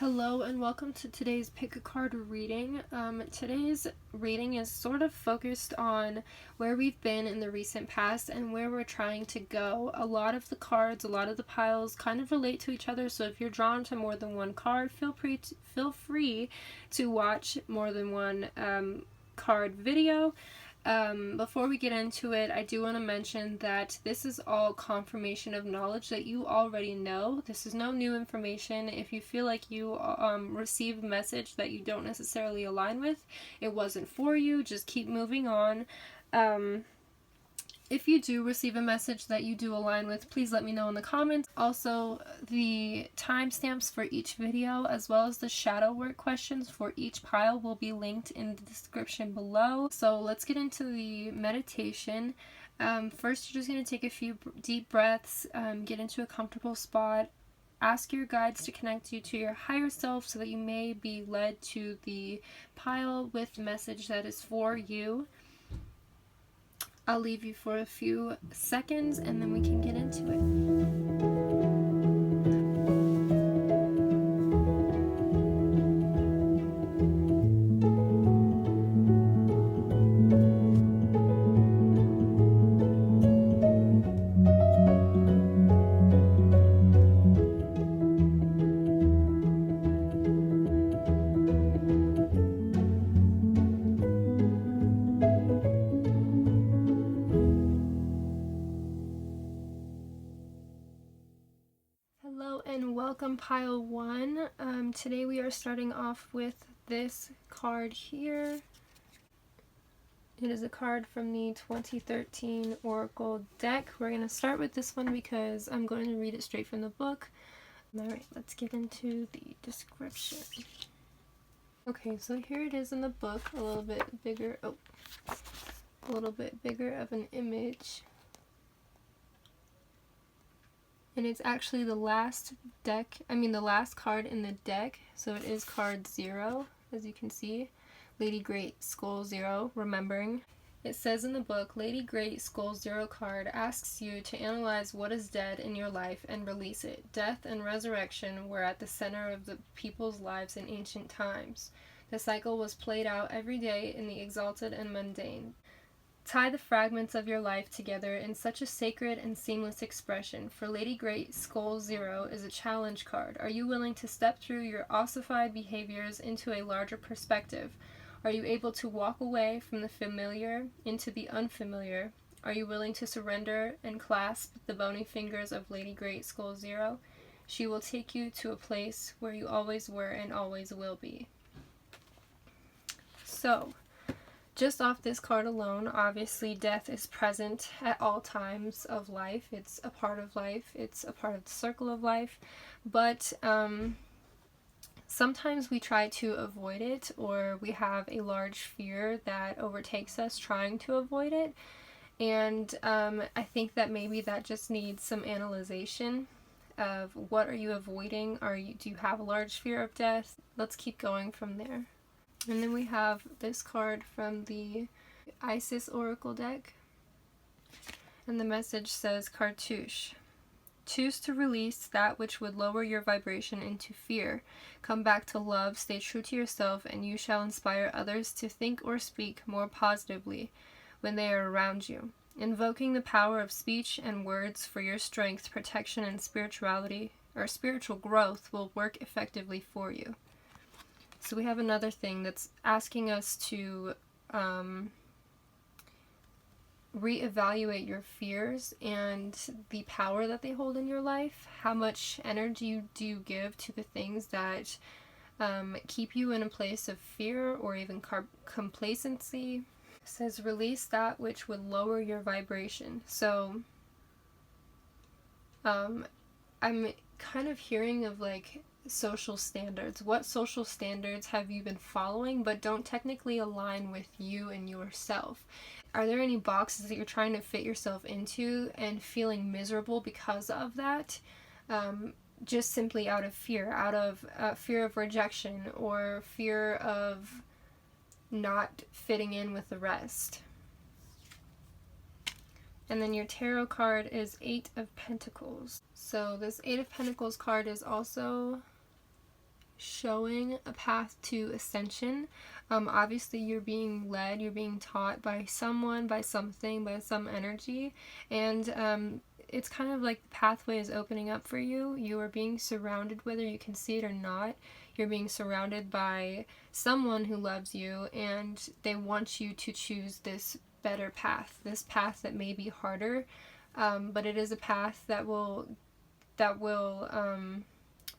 Hello and welcome to today's pick a card reading. Today's reading is sort of focused on where we've been in the recent past and where we're trying to go. A lot of the cards, a lot of the piles kind of relate to each other, so if you're drawn to more than one card, feel free to watch more than one card video. Before we get into it, I do want to mention that this is all confirmation of knowledge that you already know. This is no new information. If you feel like you receive a message that you don't necessarily align with, it wasn't for you, just keep moving on. If you do receive a message that you do align with, please let me know in the comments. Also, the timestamps for each video, as well as the shadow work questions for each pile, will be linked in the description below. So let's get into the meditation. First, you're just going to take a few deep breaths, get into a comfortable spot. Ask your guides to connect you to your higher self so that you may be led to the pile with the message that is for you. I'll leave you for a few seconds and then we can get into it. And welcome pile 1. Today we are starting off with this card here. It is a card from the 2013 Oracle deck. We're going to start with this one because I'm going to read it straight from the book. Alright, let's get into the description. Okay, so here it is in the book, a little bit bigger of an image. And it's actually the last card in the deck, so it is card 0, as you can see. Lady Great Skull 0, remembering. It says in the book, Lady Great Skull 0 card asks you to analyze what is dead in your life and release it. Death and resurrection were at the center of the people's lives in ancient times. The cycle was played out every day in the exalted and mundane. Tie the fragments of your life together in such a sacred and seamless expression, for Lady Great Skull 0 is a challenge card. Are you willing to step through your ossified behaviors into a larger perspective? Are you able to walk away from the familiar into the unfamiliar? Are you willing to surrender and clasp the bony fingers of Lady Great Skull 0? She will take you to a place where you always were and always will be. So, just off this card alone, obviously death is present at all times of life. It's a part of life. It's a part of the circle of life. But sometimes we try to avoid it, or we have a large fear that overtakes us trying to avoid it. And I think that maybe that just needs some analyzation of what are you avoiding? Do you have a large fear of death? Let's keep going from there. And then we have this card from the Isis Oracle deck. And the message says, Cartouche. Choose to release that which would lower your vibration into fear. Come back to love, stay true to yourself, and you shall inspire others to think or speak more positively when they are around you. Invoking the power of speech and words for your strength, protection, and spirituality, or spiritual growth will work effectively for you. So we have another thing that's asking us to reevaluate your fears and the power that they hold in your life. How much energy do you give to the things that keep you in a place of fear or even complacency? It says release that which would lower your vibration. So I'm kind of hearing of like social standards. What social standards have you been following but don't technically align with you and yourself? Are there any boxes that you're trying to fit yourself into and feeling miserable because of that? Just simply out of fear of rejection or fear of not fitting in with the rest. And then your tarot card is 8 of Pentacles. So this 8 of Pentacles card is also showing a path to ascension. Obviously you're being led, you're being taught by someone, by something, by some energy, and it's kind of like the pathway is opening up for you. You are being surrounded, whether you can see it or not, you're being surrounded by someone who loves you, and they want you to choose this better path, this path that may be harder, but it is a path that will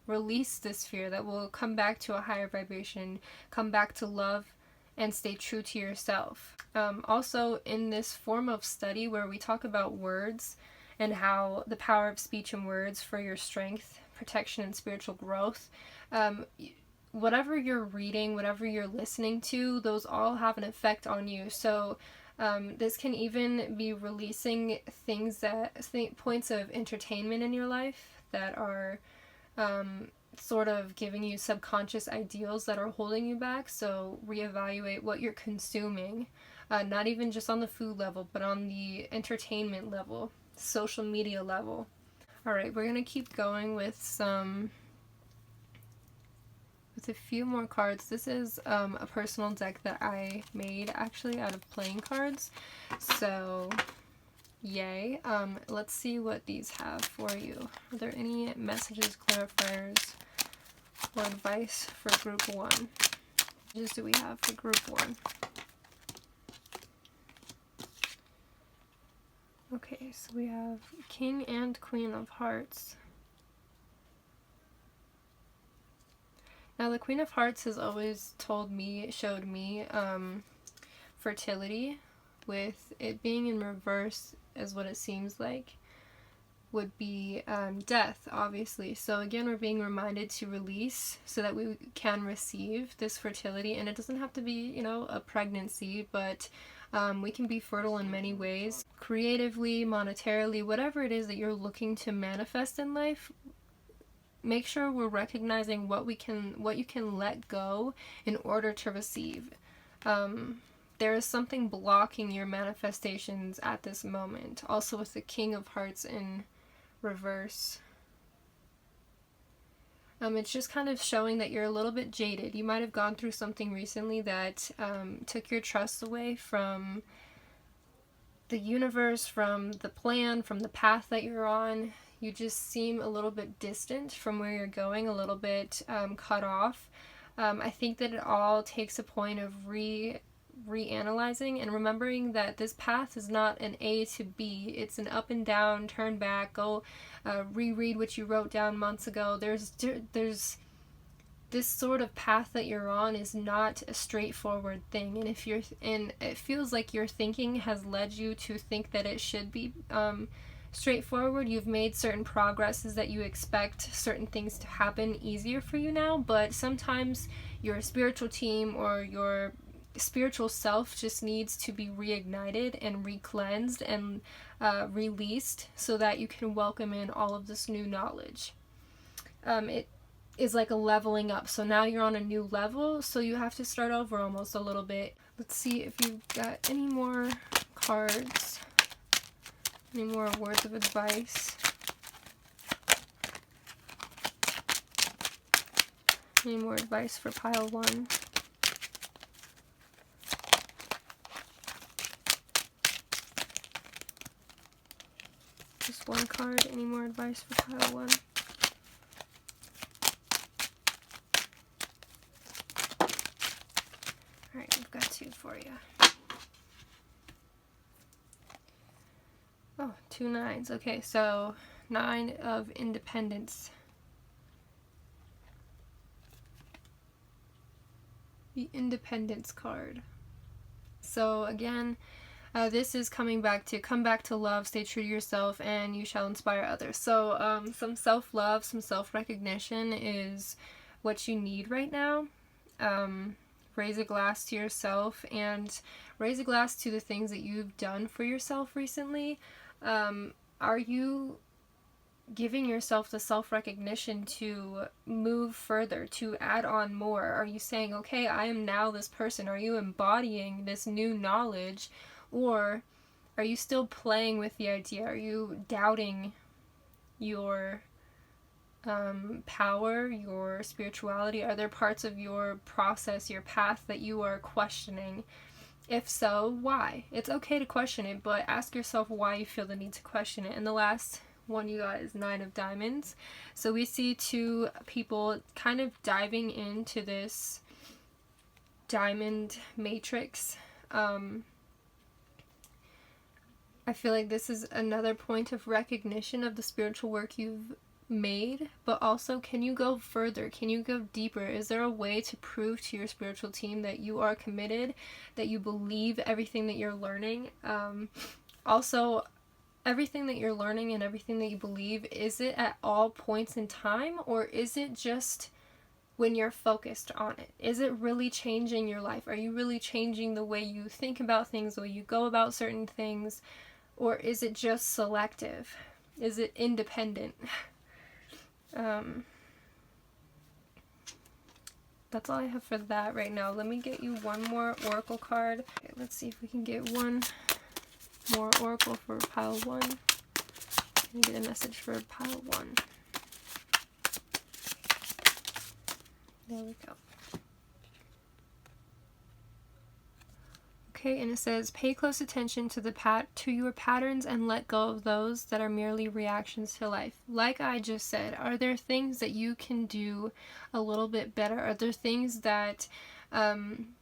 release this fear, that will come back to a higher vibration, come back to love, and stay true to yourself. Also, in this form of study where we talk about words and how the power of speech and words for your strength, protection, and spiritual growth, whatever you're reading, whatever you're listening to, those all have an effect on you. So this can even be releasing points of entertainment in your life that are sort of giving you subconscious ideals that are holding you back. So reevaluate what you're consuming, not even just on the food level, but on the entertainment level, social media level. Alright, we're going to keep going with a few more cards. This is a personal deck that I made actually out of playing cards. So yay. Let's see what these have for you. Are there any messages, clarifiers, or advice for group 1? What messages do we have for group 1? Okay, so we have King and Queen of Hearts. Now the Queen of Hearts has always showed me fertility, with it being in reverse is what it seems like, would be death, obviously. So again, we're being reminded to release so that we can receive this fertility, and it doesn't have to be, you know, a pregnancy, but we can be fertile in many ways, creatively, monetarily, whatever it is that you're looking to manifest in life. Make sure we're recognizing what you can let go in order to receive. There is something blocking your manifestations at this moment. Also with the King of Hearts in reverse. It's just kind of showing that you're a little bit jaded. You might have gone through something recently that took your trust away from the universe, from the plan, from the path that you're on. You just seem a little bit distant from where you're going, a little bit cut off. I think that it all takes a point of reanalyzing and remembering that this path is not an A to B. It's an up and down, turn back, go reread what you wrote down months ago. There's this sort of path that you're on is not a straightforward thing, and it feels like your thinking has led you to think that it should be straightforward. You've made certain progresses that you expect certain things to happen easier for you now, but sometimes your spiritual team or your spiritual self just needs to be reignited and re-cleansed and released so that you can welcome in all of this new knowledge. It is like a leveling up. So now you're on a new level, so you have to start over almost a little bit. Let's see if you've got any more cards. Any more words of advice? Any more advice for pile 1? Just one card. Any more advice for pile 1? Alright, we've got 2 for you. Oh, 2 nines. Okay, so 9 of Independence. The Independence card. So again, this is come back to love, stay true to yourself, and you shall inspire others. So some self-love, some self-recognition is what you need right now. Raise a glass to yourself and raise a glass to the things that you've done for yourself recently. Are you giving yourself the self-recognition to move further, to add on more? Are you saying, okay, I am now this person? Are you embodying this new knowledge? Or are you still playing with the idea? Are you doubting your power, your spirituality? Are there parts of your process, your path that you are questioning? If so, why? It's okay to question it, but ask yourself why you feel the need to question it. And the last one you got is 9 of Diamonds. So we see 2 people kind of diving into this diamond matrix. I feel like this is another point of recognition of the spiritual work you've made, but also, can you go further? Can you go deeper? Is there a way to prove to your spiritual team that you are committed, that you believe everything that you're learning? Also, everything that you're learning and everything that you believe, is it at all points in time, or is it just when you're focused on it? Is it really changing your life? Are you really changing the way you think about things, the way you go about certain things? Or is it just selective? Is it independent? That's all I have for that right now. Let me get you one more oracle card. Okay, let's see if we can get one more oracle for pile 1. Let me get a message for pile 1. There we go. Okay, and it says, pay close attention to your patterns and let go of those that are merely reactions to life. Like I just said, are there things that you can do a little bit better? Are there things that, and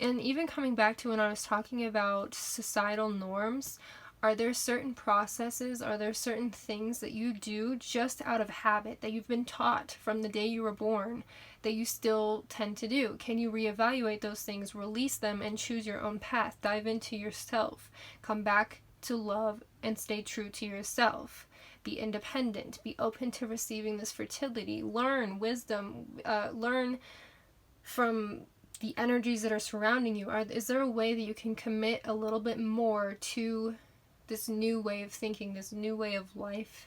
even coming back to when I was talking about societal norms, are there certain processes, are there certain things that you do just out of habit, that you've been taught from the day you were born, that you still tend to do? Can you reevaluate those things, release them, and choose your own path? Dive into yourself. Come back to love and stay true to yourself. Be independent. Be open to receiving this fertility. Learn wisdom. Learn from the energies that are surrounding you. Is there a way that you can commit a little bit more to this new way of thinking, this new way of life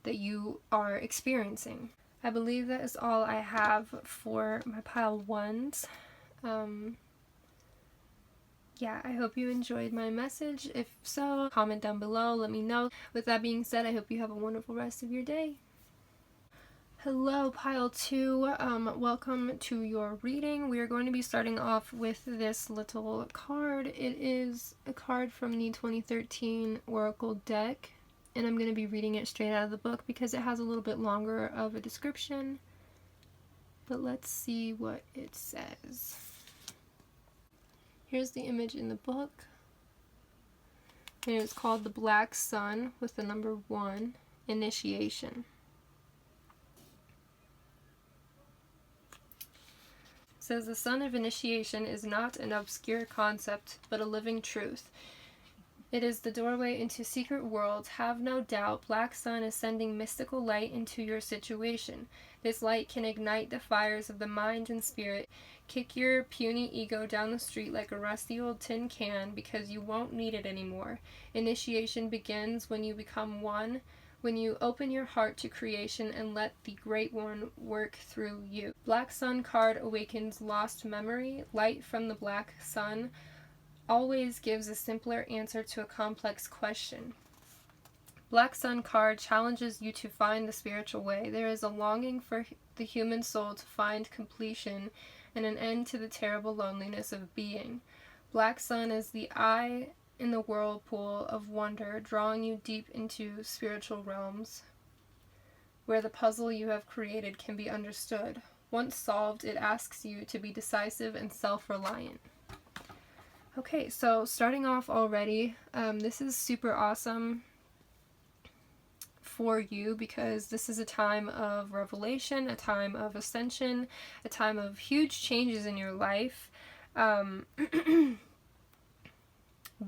that you are experiencing? I believe that is all I have for my pile 1s. Yeah, I hope you enjoyed my message. If so, comment down below, let me know. With that being said, I hope you have a wonderful rest of your day. Hello, pile 2. Welcome to your reading. We are going to be starting off with this little card. It is a card from the 2013 Oracle deck, and I'm going to be reading it straight out of the book because it has a little bit longer of a description. But let's see what it says. Here's the image in the book, and it's called the Black Sun with the number 1, Initiation. It says, the sun of initiation is not an obscure concept, but a living truth. It is the doorway into secret worlds. Have no doubt, Black Sun is sending mystical light into your situation. This light can ignite the fires of the mind and spirit. Kick your puny ego down the street like a rusty old tin can because you won't need it anymore. Initiation begins when you become one, when you open your heart to creation and let the Great One work through you. Black Sun card awakens lost memory. Light from the Black Sun always gives a simpler answer to a complex question. Black Sun card challenges you to find the spiritual way. There is a longing for the human soul to find completion and an end to the terrible loneliness of being. Black Sun is the eye in the whirlpool of wonder, drawing you deep into spiritual realms, where the puzzle you have created can be understood. Once solved, it asks you to be decisive and self-reliant. Okay, so starting off already, this is super awesome for you because this is a time of revelation, a time of ascension, a time of huge changes in your life.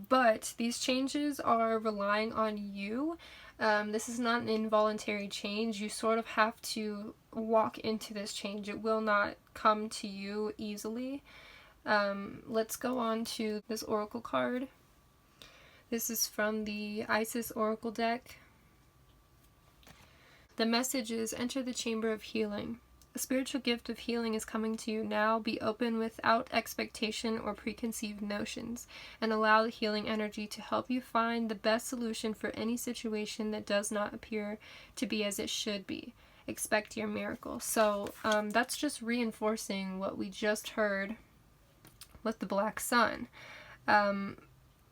But these changes are relying on you. This is not an involuntary change. You sort of have to walk into this change. It will not come to you easily. Let's go on to this oracle card. This is from the Isis Oracle deck. The message is, enter the chamber of healing. A spiritual gift of healing is coming to you now. Be open without expectation or preconceived notions, and allow the healing energy to help you find the best solution for any situation that does not appear to be as it should be. expect your miracle. So that's just reinforcing what we just heard with the black sun.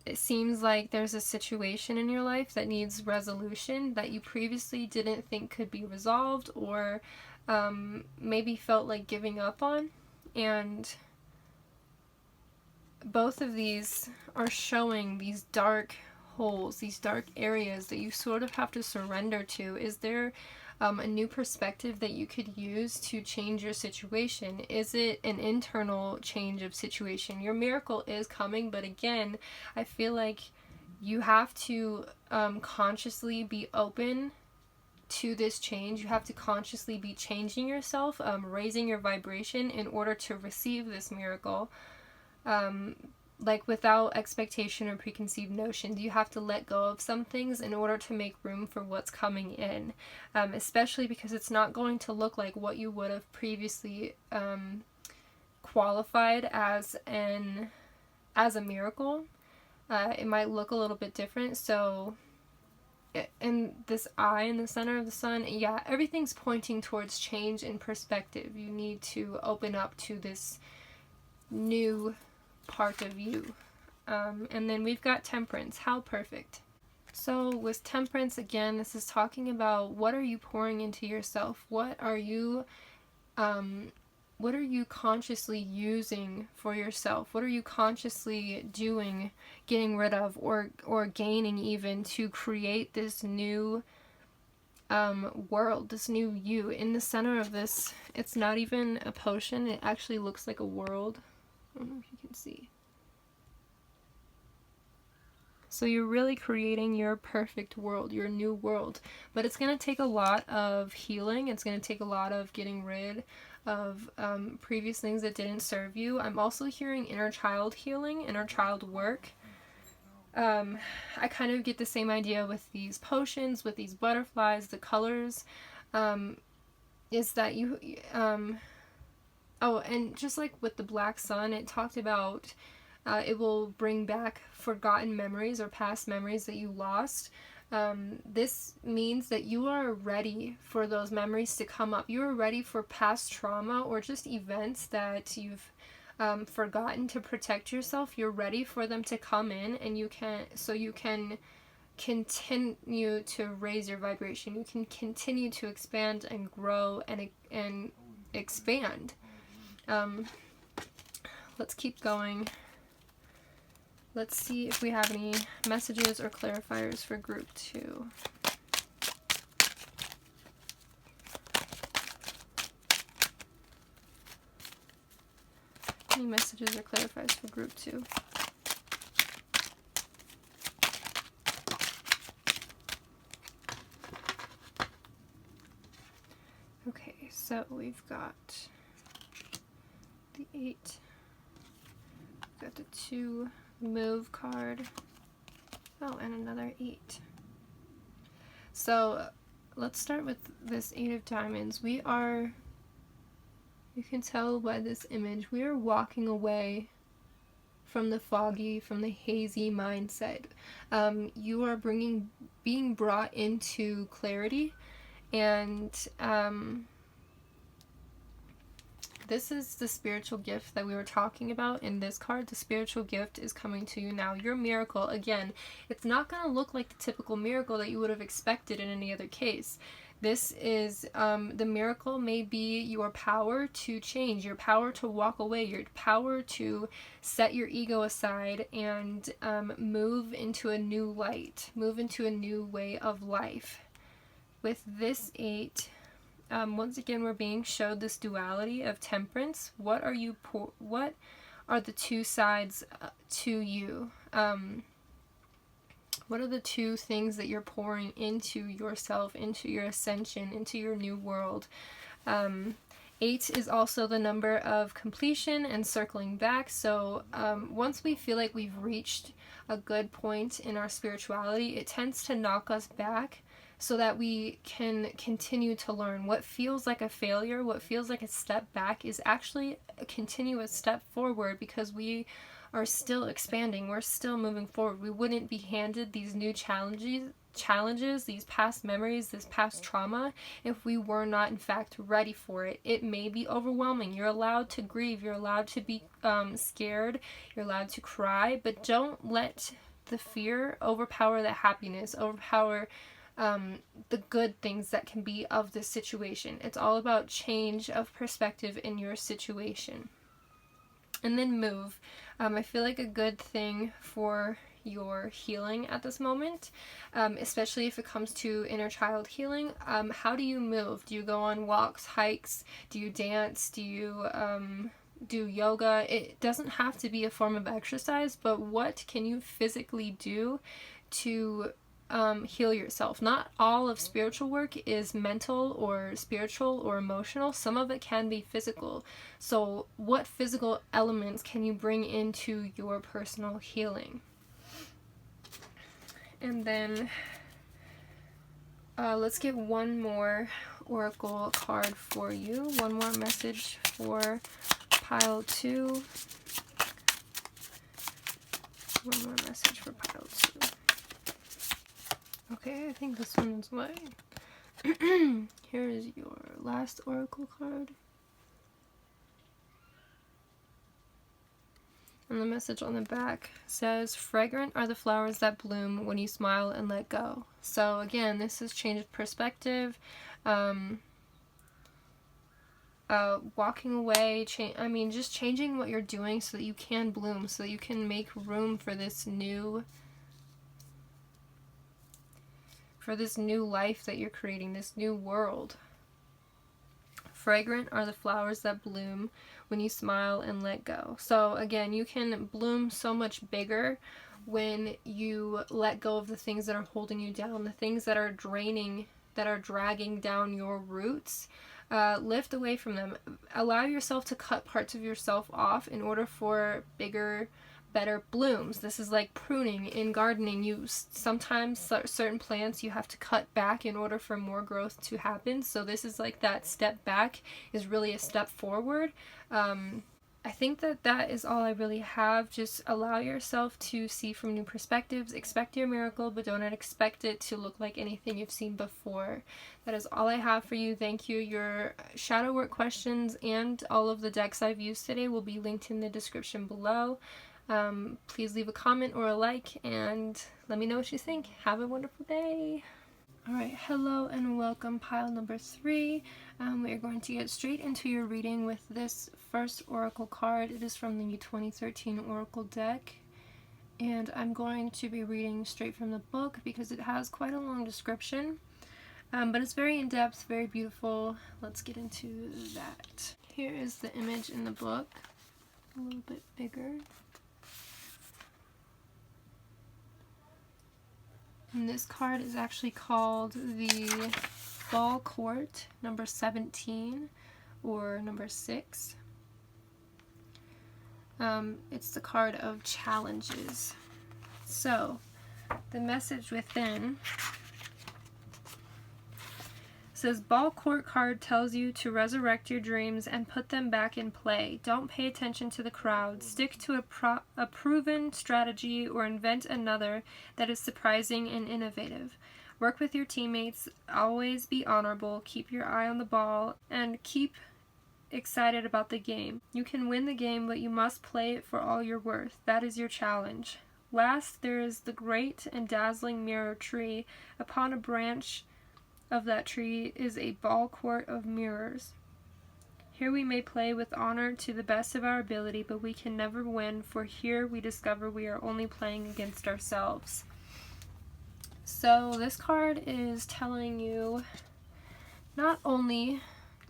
It seems like there's a situation in your life that needs resolution that you previously didn't think could be resolved, or maybe felt like giving up on. And both of these are showing these dark holes, these dark areas that you sort of have to surrender to. Is there a new perspective that you could use to change your situation? Is it an internal change of situation? Your miracle is coming, but again, I feel like you have to consciously be open to this change. You have to consciously be changing yourself, raising your vibration in order to receive this miracle. Like without expectation or preconceived notions. You have to let go of some things in order to make room for what's coming in, especially because it's not going to look like what you would have previously qualified as a miracle. It might look a little bit different. So in this eye in the center of the sun, yeah, everything's pointing towards change in perspective. You need to open up to this new part of you. And then we've got temperance. How perfect. So with temperance, again, this is talking about what are you pouring into yourself? What are you consciously using for yourself? What are you consciously doing, getting rid of, or gaining even, to create this new world, this new you? In the center of this, it's not even a potion, it actually looks like a world. I don't know if you can see. So you're really creating your perfect world, your new world. But it's going to take a lot of healing. It's going to take a lot of getting rid of previous things that didn't serve you. I'm also hearing inner child healing, inner child work. I kind of get the same idea with these potions, with these butterflies, the colors, is that you... Oh, and just like with the black sun, it talked about it will bring back forgotten memories or past memories that you lost. This means that you are ready for those memories to come up. You are ready for past trauma or just events that you've forgotten to protect yourself. You're ready for them to come in, and you can continue to raise your vibration. You can continue to expand and grow and expand. Let's keep going. Let's see if we have any messages or clarifiers for group 2. Any messages or clarifiers for group 2? Okay, so we've got the 8, we've got the 2 move card, oh, and another 8. So let's start with this 8 of diamonds. We are, you can tell by this image, we are walking away from the foggy, from the hazy mindset. You are being brought into clarity, and this is the spiritual gift that we were talking about in this card. The spiritual gift is coming to you now. Your miracle, again, it's not going to look like the typical miracle that you would have expected in any other case. This is, the miracle may be your power to change, your power to walk away, your power to set your ego aside and move into a new light, move into a new way of life. With this 8, once again, we're being showed this duality of temperance. What are the two sides to you? What are the two things that you're pouring into yourself, into your ascension, into your new world? 8 is also the number of completion and circling back. So once we feel like we've reached a good point in our spirituality, it tends to knock us back, so that we can continue to learn. What feels like a failure, what feels like a step back, is actually a continuous step forward, because we are still expanding. We're still moving forward. We wouldn't be handed these new challenges, these past memories, this past trauma, if we were not in fact ready for it. It may be overwhelming. You're allowed to grieve. You're allowed to be scared. You're allowed to cry, but don't let the fear overpower the happiness, overpower the good things that can be of this situation. It's all about change of perspective in your situation. And then move. I feel like a good thing for your healing at this moment, especially if it comes to inner child healing. How do you move? Do you go on walks, hikes? Do you dance? Do you do yoga? It doesn't have to be a form of exercise, but what can you physically do to heal yourself? Not all of spiritual work is mental or spiritual or emotional. Some of it can be physical. So what physical elements can you bring into your personal healing? And then let's get one more oracle card for you. One more message for pile 2. One more message for pile 2. Okay, I think this one's mine. Here is your last oracle card. And the message on the back says, fragrant are the flowers that bloom when you smile and let go. So again, this is change of perspective, walking away, just changing what you're doing so that you can bloom, so that you can make room for this new life that you're creating, this new world. Fragrant are the flowers that bloom when you smile and let go. So again, you can bloom so much bigger when you let go of the things that are holding you down, the things that are draining, that are dragging down your roots. Lift away from them. Allow yourself to cut parts of yourself off in order for bigger, better blooms. This is like pruning in gardening. You sometimes certain plants you have to cut back in order for more growth to happen. So this is like that step back is really a step forward. I think that is all I really have. Just allow yourself to see from new perspectives. Expect your miracle, but don't expect it to look like anything you've seen before. That is all I have for you. Thank you. Your shadow work questions and all of the decks I've used today will be linked in the description below. Please leave a comment or a like and let me know what you think. Have a wonderful day. Alright, hello and welcome, pile number 3. We are going to get straight into your reading with this first oracle card. It is from the 2013 oracle deck, and I'm going to be reading straight from the book because it has quite a long description, but it's very in-depth, very beautiful. Let's get into that. Here is the image in the book, a little bit bigger. And this card is actually called the Ball Court, number 17, or number 6. It's the card of challenges. So, the message within says, Ball Court card tells you to resurrect your dreams and put them back in play. Don't pay attention to the crowd. Stick to a proven strategy or invent another that is surprising and innovative. Work with your teammates. Always be honorable. Keep your eye on the ball and keep excited about the game. You can win the game, but you must play it for all you're worth. That is your challenge. Last, there is the great and dazzling mirror tree. Upon a branch of that tree is a ball court of mirrors. Here we may play with honor to the best of our ability, but we can never win, for here we discover we are only playing against ourselves. So this card is telling you not only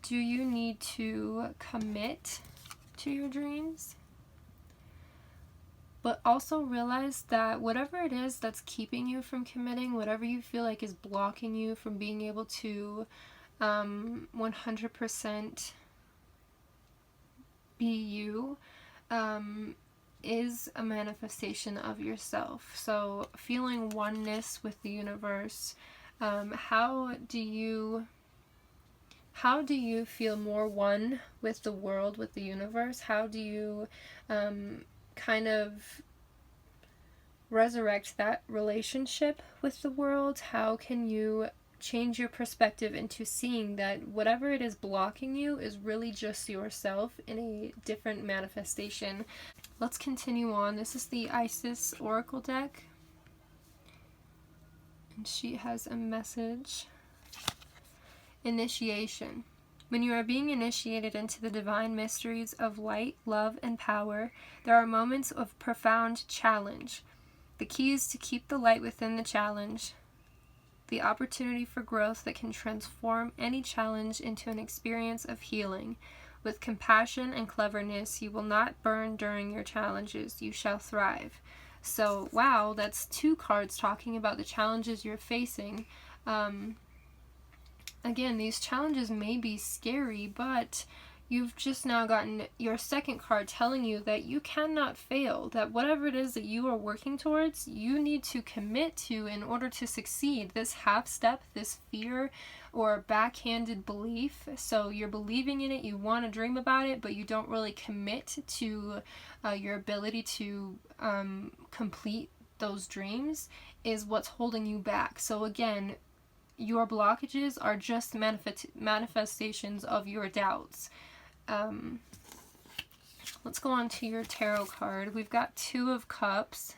do you need to commit to your dreams, but also realize that whatever it is that's keeping you from committing, whatever you feel like is blocking you from being able to 100% be you, is a manifestation of yourself. So feeling oneness with the universe, how do you feel more one with the world, with the universe? How do you kind of resurrect that relationship with the world? How can you change your perspective into seeing that whatever it is blocking you is really just yourself in a different manifestation? Let's continue on. This is the Isis Oracle deck. And she has a message. Initiation. When you are being initiated into the divine mysteries of light, love, and power, there are moments of profound challenge. The key is to keep the light within the challenge, the opportunity for growth that can transform any challenge into an experience of healing. With compassion and cleverness, you will not burn during your challenges. You shall thrive. So, wow, that's 2 cards talking about the challenges you're facing. Again, these challenges may be scary, but you've just now gotten your second card telling you that you cannot fail, that whatever it is that you are working towards, you need to commit to in order to succeed. This half step, this fear or backhanded belief, so you're believing in it, you want to dream about it, but you don't really commit to your ability to complete those dreams, is what's holding you back. So again, your blockages are just manifestations of your doubts. Let's go on to your tarot card. We've got 2 of Cups.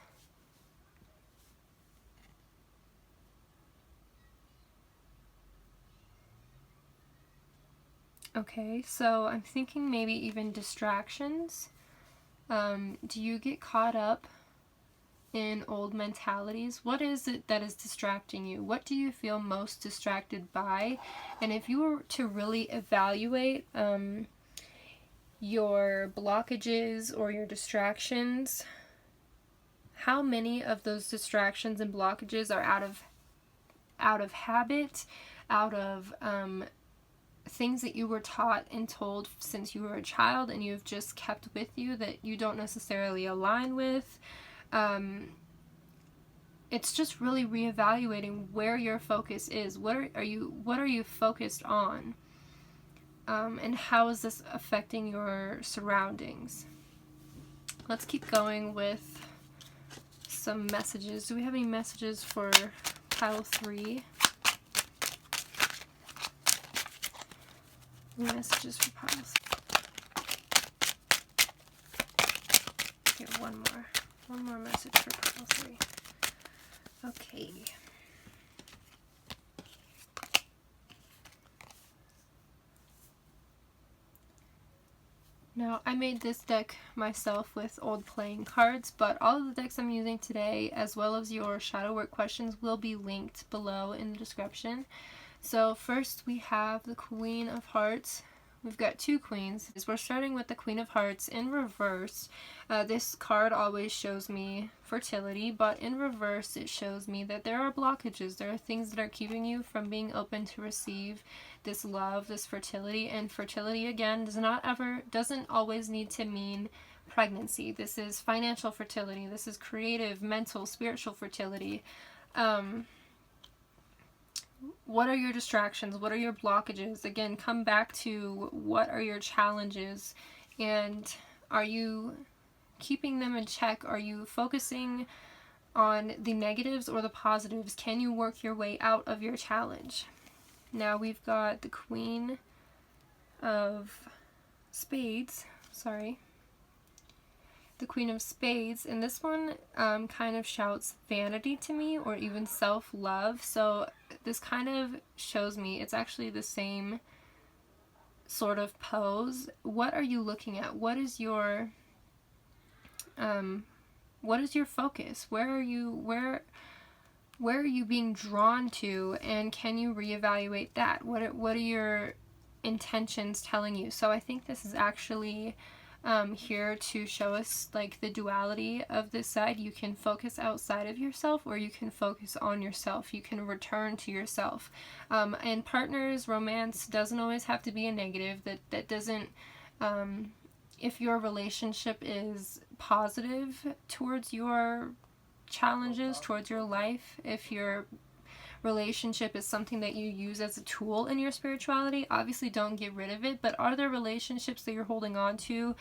Okay, so I'm thinking maybe even distractions. Do you get caught up in old mentalities? What is it that is distracting you? What do you feel most distracted by? And if you were to really evaluate your blockages or your distractions, how many of those distractions and blockages are out of habit, out of things that you were taught and told since you were a child and you've just kept with you that you don't necessarily align with? It's just really reevaluating where your focus is. What are you focused on? And how is this affecting your surroundings? Let's keep going with some messages. Do we have any messages for pile 3? Messages for pile 3. Here, one more message for pile 3. Okay. Now, I made this deck myself with old playing cards, but all of the decks I'm using today, as well as your shadow work questions, will be linked below in the description. So first we have the Queen of Hearts. We've got 2 queens. We're starting with the Queen of Hearts in reverse. This card always shows me fertility, but in reverse it shows me that there are blockages. There are things that are keeping you from being open to receive this love, this fertility. And fertility, again, doesn't always need to mean pregnancy. This is financial fertility. This is creative, mental, spiritual fertility. What are your distractions? What are your blockages? Again, come back to what are your challenges, and are you keeping them in check? Are you focusing on the negatives or the positives? Can you work your way out of your challenge? Now we've got the Queen of Spades. The Queen of Spades, and this one kind of shouts vanity to me, or even self-love. So this kind of shows me it's actually the same sort of pose. What are you looking at? What is your focus? Where are you being drawn to, and can you reevaluate that? What are your intentions telling you? So I think this is actually here to show us like the duality of this side. You can focus outside of yourself, or you can focus on yourself. You can return to yourself. And partners, romance doesn't always have to be a negative. That doesn't, if your relationship is positive towards your challenges, towards your life, if your relationship is something that you use as a tool in your spirituality, obviously don't get rid of it. But are there relationships that you're holding on to,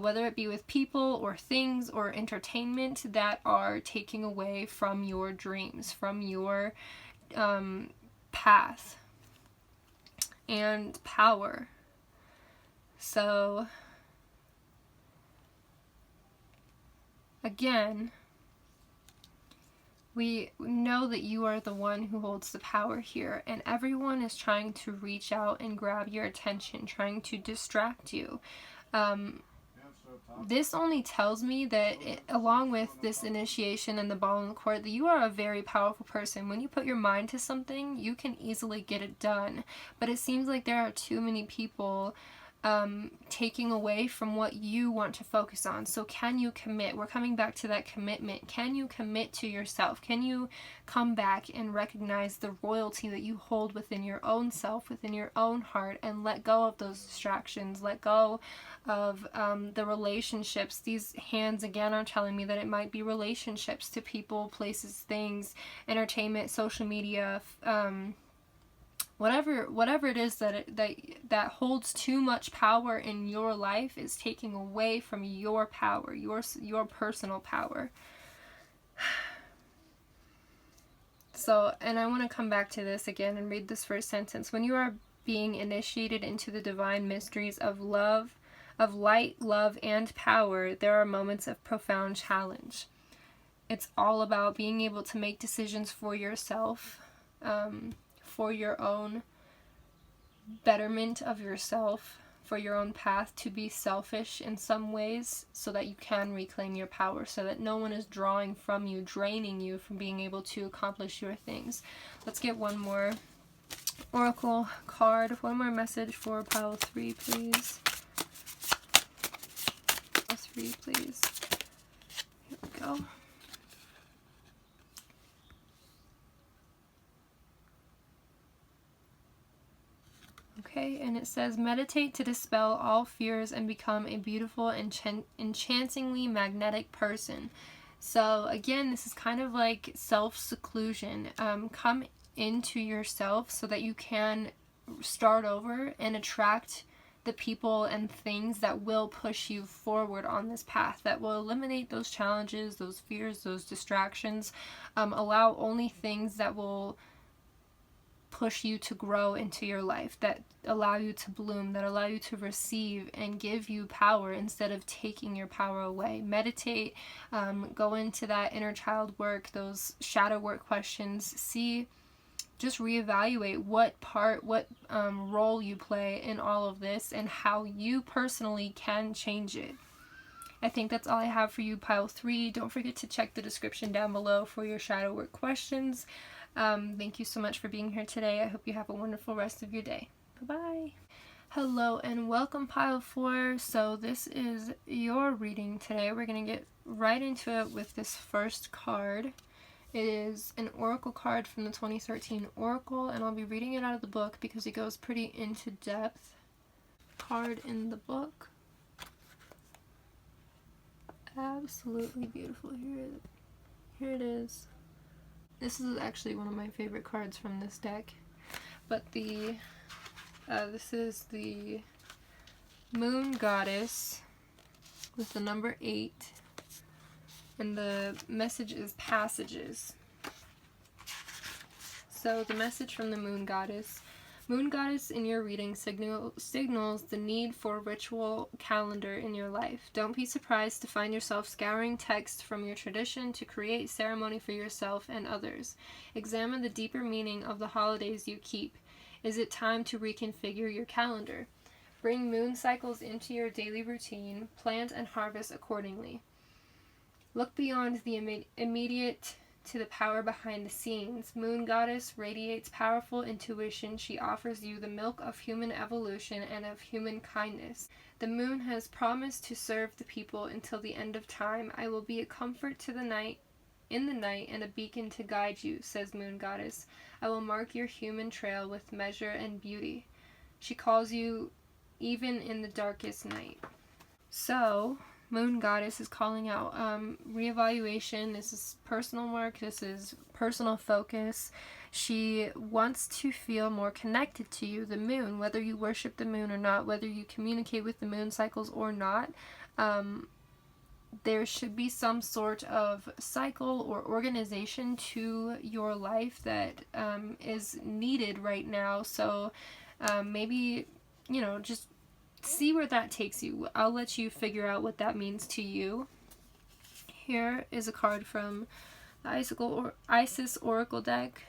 whether it be with people or things or entertainment, that are taking away from your dreams, from your path and power? So again, we know that you are the one who holds the power here, and everyone is trying to reach out and grab your attention, trying to distract you. This only tells me that along with this initiation and the ball in the court, that you are a very powerful person. When you put your mind to something, you can easily get it done. But it seems like there are too many people taking away from what you want to focus on. So can you commit? We're coming back to that commitment. Can you commit to yourself? Can you come back and recognize the royalty that you hold within your own self, within your own heart, and let go of those distractions, let go of the relationships? These hands again are telling me that it might be relationships to people, places, things, entertainment, social media, whatever it is that holds too much power in your life is taking away from your power, your personal power. So, and I want to come back to this again and read this first sentence. When you are being initiated into the divine mysteries of love, of light, love, and power, there are moments of profound challenge. It's all about being able to make decisions for yourself, for your own betterment of yourself, for your own path, to be selfish in some ways so that you can reclaim your power, so that no one is drawing from you, draining you from being able to accomplish your things. Let's get one more oracle card, one more message for pile 3, please. Pile 3, please. Here we go. Okay, and it says, meditate to dispel all fears and become a beautiful and enchantingly magnetic person. So again, this is kind of like self-seclusion. Come into yourself so that you can start over and attract the people and things that will push you forward on this path, that will eliminate those challenges, those fears, those distractions. Allow only things that will push you to grow into your life, that allow you to bloom, that allow you to receive and give you power instead of taking your power away. Meditate, go into that inner child work, those shadow work questions, just reevaluate what role you play in all of this and how you personally can change it. I think that's all I have for you, pile 3. Don't forget to check the description down below for your shadow work questions. Thank you so much for being here today. I hope you have a wonderful rest of your day. Bye-bye. Hello and welcome, pile 4. So this is your reading today. We're going to get right into it with this first card. It is an oracle card from the 2013 Oracle, and I'll be reading it out of the book because it goes pretty into depth. Card in the book. Absolutely beautiful. Here it is. This is actually one of my favorite cards from this deck, but this is the Moon Goddess with the number 8, and the message is passages. So the message from the Moon Goddess. Moon Goddess, in your reading signals the need for a ritual calendar in your life. Don't be surprised to find yourself scouring text from your tradition to create ceremony for yourself and others. Examine the deeper meaning of the holidays you keep. Is it time to reconfigure your calendar? Bring moon cycles into your daily routine. Plant and harvest accordingly. Look beyond the immediate to the power behind the scenes. Moon Goddess radiates powerful intuition. She offers you the milk of human evolution and of human kindness. The moon has promised to serve the people until the end of time. I will be a comfort to the night, in the night, and a beacon to guide you, says Moon Goddess. I will mark your human trail with measure and beauty. She calls you even in the darkest night. So, Moon Goddess is calling out reevaluation. This is personal work. This is personal focus. She wants to feel more connected to you, the moon, whether you worship the moon or not, whether you communicate with the moon cycles or not. There should be some sort of cycle or organization to your life that is needed right now. So maybe, just see where that takes you. I'll let you figure out what that means to you. Here is a card from the Isis Oracle deck.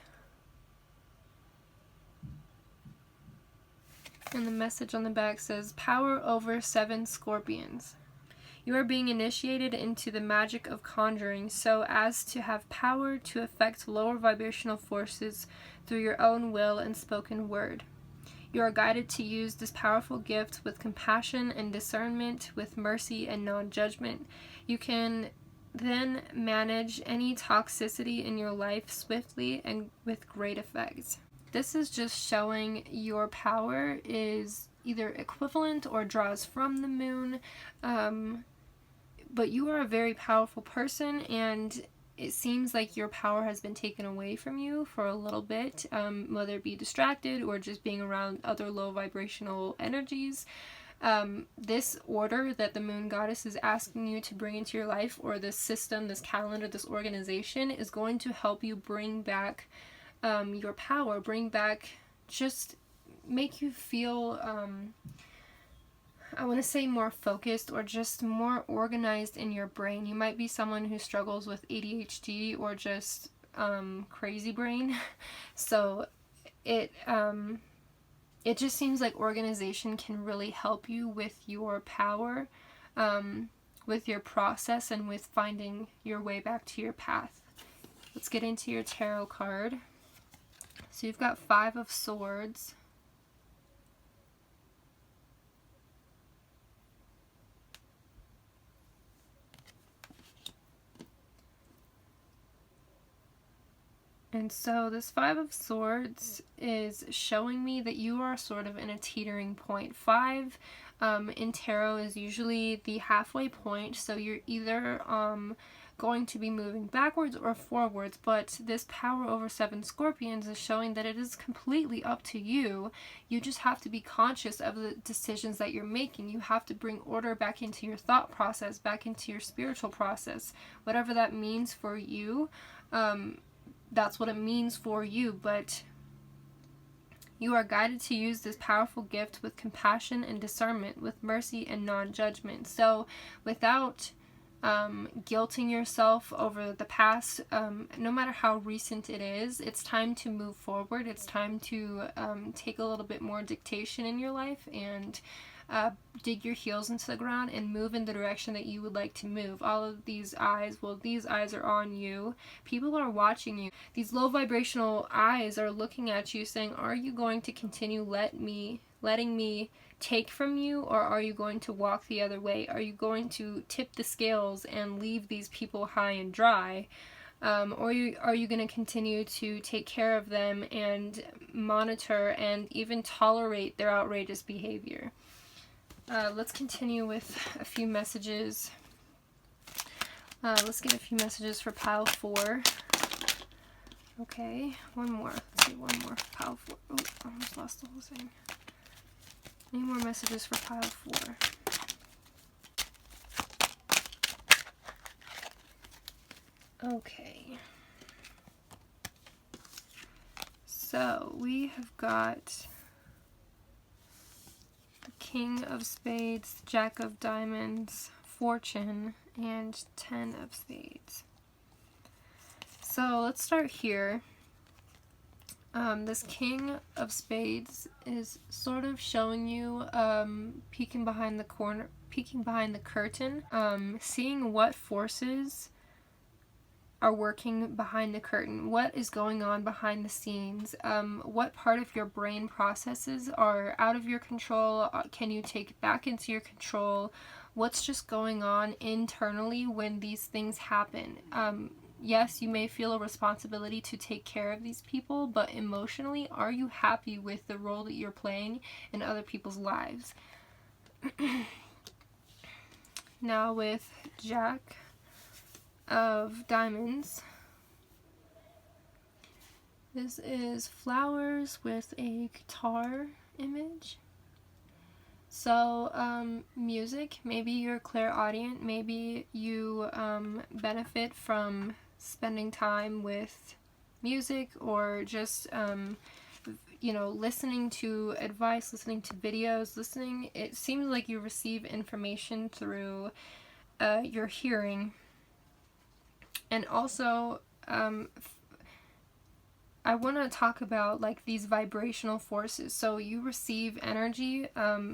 And the message on the back says, Power over 7 Scorpions. You are being initiated into the magic of conjuring so as to have power to affect lower vibrational forces through your own will and spoken word. You are guided to use this powerful gift with compassion and discernment, with mercy and non-judgment. You can then manage any toxicity in your life swiftly and with great effect. This is just showing your power is either equivalent or draws from the moon. But you are a very powerful person, and it seems like your power has been taken away from you for a little bit, whether it be distracted or just being around other low vibrational energies. This order that the Moon Goddess is asking you to bring into your life, or this system, this calendar, this organization, is going to help you bring back your power, just make you feel I want to say more focused or just more organized in your brain. You might be someone who struggles with ADHD or just crazy brain. So it just seems like organization can really help you with your power, with your process, and with finding your way back to your path. Let's get into your tarot card. So you've got 5 of Swords. And so this 5 of Swords is showing me that you are sort of in a teetering point. 5 in tarot is usually the halfway point, so you're either going to be moving backwards or forwards, but this power over 7 Scorpions is showing that it is completely up to you. You just have to be conscious of the decisions that you're making. You have to bring order back into your thought process, back into your spiritual process, whatever that means for you. That's what it means for you, but you are guided to use this powerful gift with compassion and discernment, with mercy and non-judgment. So without guilting yourself over the past, no matter how recent it is, it's time to move forward. It's time to take a little bit more dictation in your life and dig your heels into the ground and move in the direction that you would like to move. All of these eyes are on you. People are watching you. These low vibrational eyes are looking at you saying, are you going to continue letting me take from you, or are you going to walk the other way? Are you going to tip the scales and leave these people high and dry? Or are you going to continue to take care of them and monitor and even tolerate their outrageous behavior? Let's continue with a few messages. Let's get a few messages for pile 4. Okay, one more. Let's see, one more. Pile 4. Oh, I almost lost the whole thing. Any more messages for pile 4? Okay. So, we have got the King of Spades, Jack of Diamonds, Fortune, and 10 of Spades. So, let's start here. This King of Spades is sort of showing you peeking behind the curtain, seeing what forces are working behind the curtain, what is going on behind the scenes, what part of your brain processes are out of your control, can you take back into your control, what's just going on internally when these things happen. Yes, you may feel a responsibility to take care of these people, but emotionally, are you happy with the role that you're playing in other people's lives? Now with Jack of Diamonds. This is flowers with a guitar image. So, music, maybe you're clairaudient, maybe you benefit from spending time with music, or just, you know, listening to advice, listening to videos, it seems like you receive information through your hearing. And also, I want to talk about like these vibrational forces. So you receive energy.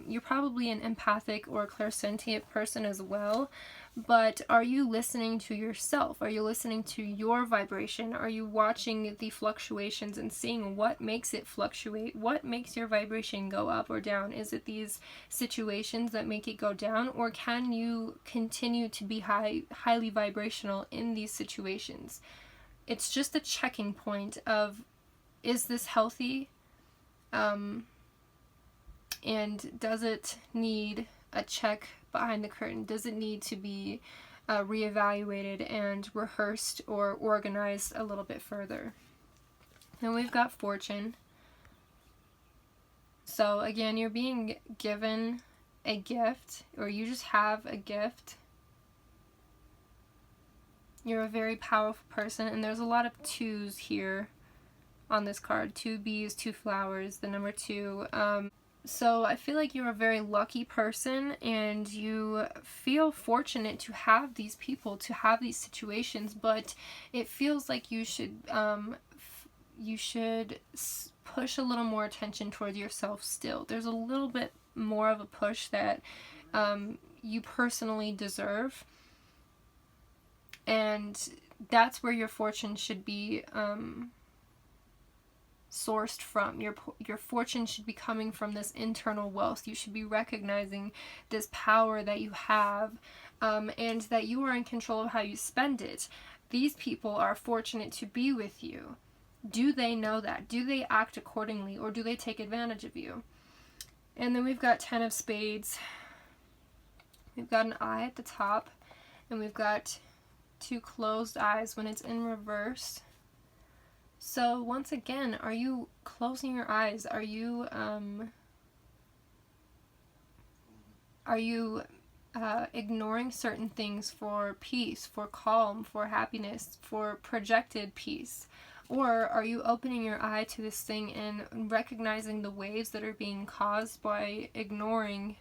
You're probably an empathic or clairsentient person as well. But are you listening to yourself? Are you listening to your vibration? Are you watching the fluctuations and seeing what makes it fluctuate? What makes your vibration go up or down? Is it these situations that make it go down? Or can you continue to be highly vibrational in these situations? It's just a checking point of, is this healthy? And does it need a check behind the curtain? Does it need to be reevaluated and rehearsed or organized a little bit further? Then we've got Fortune. So again, you're being given a gift, or you just have a gift. You're a very powerful person, and there's a lot of 2s here on this card. 2 bees, 2 flowers, the number 2. So I feel like you're a very lucky person, and you feel fortunate to have these people, to have these situations, but it feels like you should push a little more attention towards yourself still. There's a little bit more of a push that you personally deserve. And that's where your fortune should be sourced from. Your fortune should be coming from this internal wealth. You should be recognizing this power that you have, and that you are in control of how you spend it. These people are fortunate to be with you. Do they know that? Do they act accordingly, or do they take advantage of you? And then we've got 10 of Spades. We've got an eye at the top, and we've got 2 closed eyes when it's in reverse. So once again, are you closing your eyes? Are you ignoring certain things for peace, for calm, for happiness, for projected peace? Or are you opening your eye to this thing and recognizing the waves that are being caused by ignoring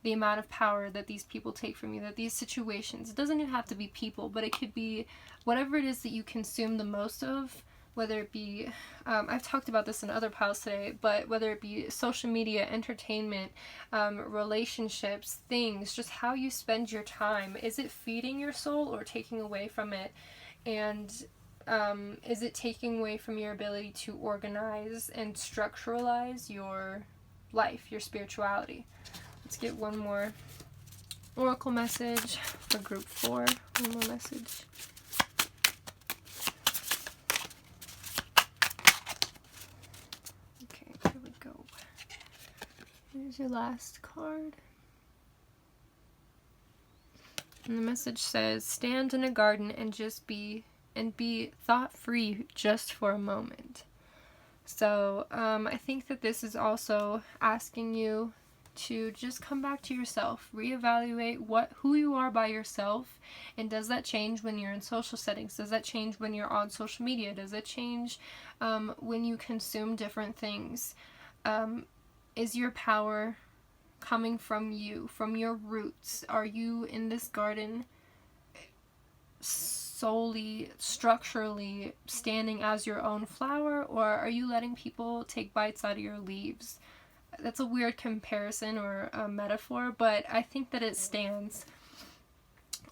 the amount of power that these people take from you, that these situations, it doesn't even have to be people, but it could be whatever it is that you consume the most of, whether it be, I've talked about this in other piles today, but whether it be social media, entertainment, relationships, things, just how you spend your time. Is it feeding your soul or taking away from it? And is it taking away from your ability to organize and structuralize your life, your spirituality? Let's get one more oracle message for group 4. One more message. Okay, here we go. Here's your last card. And the message says, stand in a garden and be thought-free just for a moment. So I think that this is also asking you to just come back to yourself, reevaluate who you are by yourself, and does that change when you're in social settings? Does that change when you're on social media? Does it change when you consume different things? Is your power coming from you, from your roots? Are you in this garden solely, structurally standing as your own flower, or are you letting people take bites out of your leaves? That's a weird comparison or a metaphor, but I think that it stands.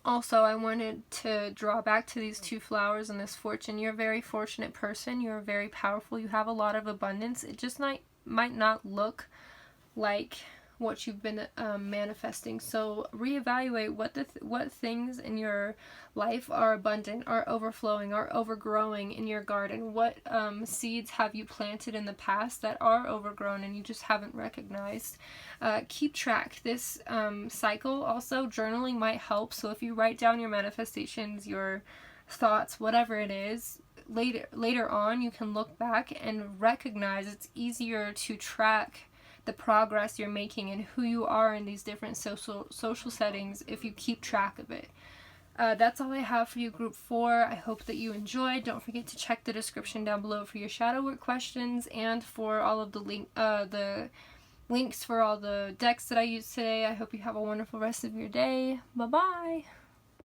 Also, I wanted to draw back to these 2 flowers and this fortune. You're a very fortunate person. You're very powerful. You have a lot of abundance. It just might not look like what you've been manifesting. So reevaluate what things in your life are abundant, are overflowing, are overgrowing in your garden. What seeds have you planted in the past that are overgrown and you just haven't recognized? Keep track. This cycle, also journaling might help. So if you write down your manifestations, your thoughts, whatever it is, later on you can look back and recognize. It's easier to track the progress you're making and who you are in these different social settings if you keep track of it. That's all I have for you, Group 4. I hope that you enjoyed. Don't forget to check the description down below for your shadow work questions and for all of the links for all the decks that I used today. I hope you have a wonderful rest of your day. Bye-bye!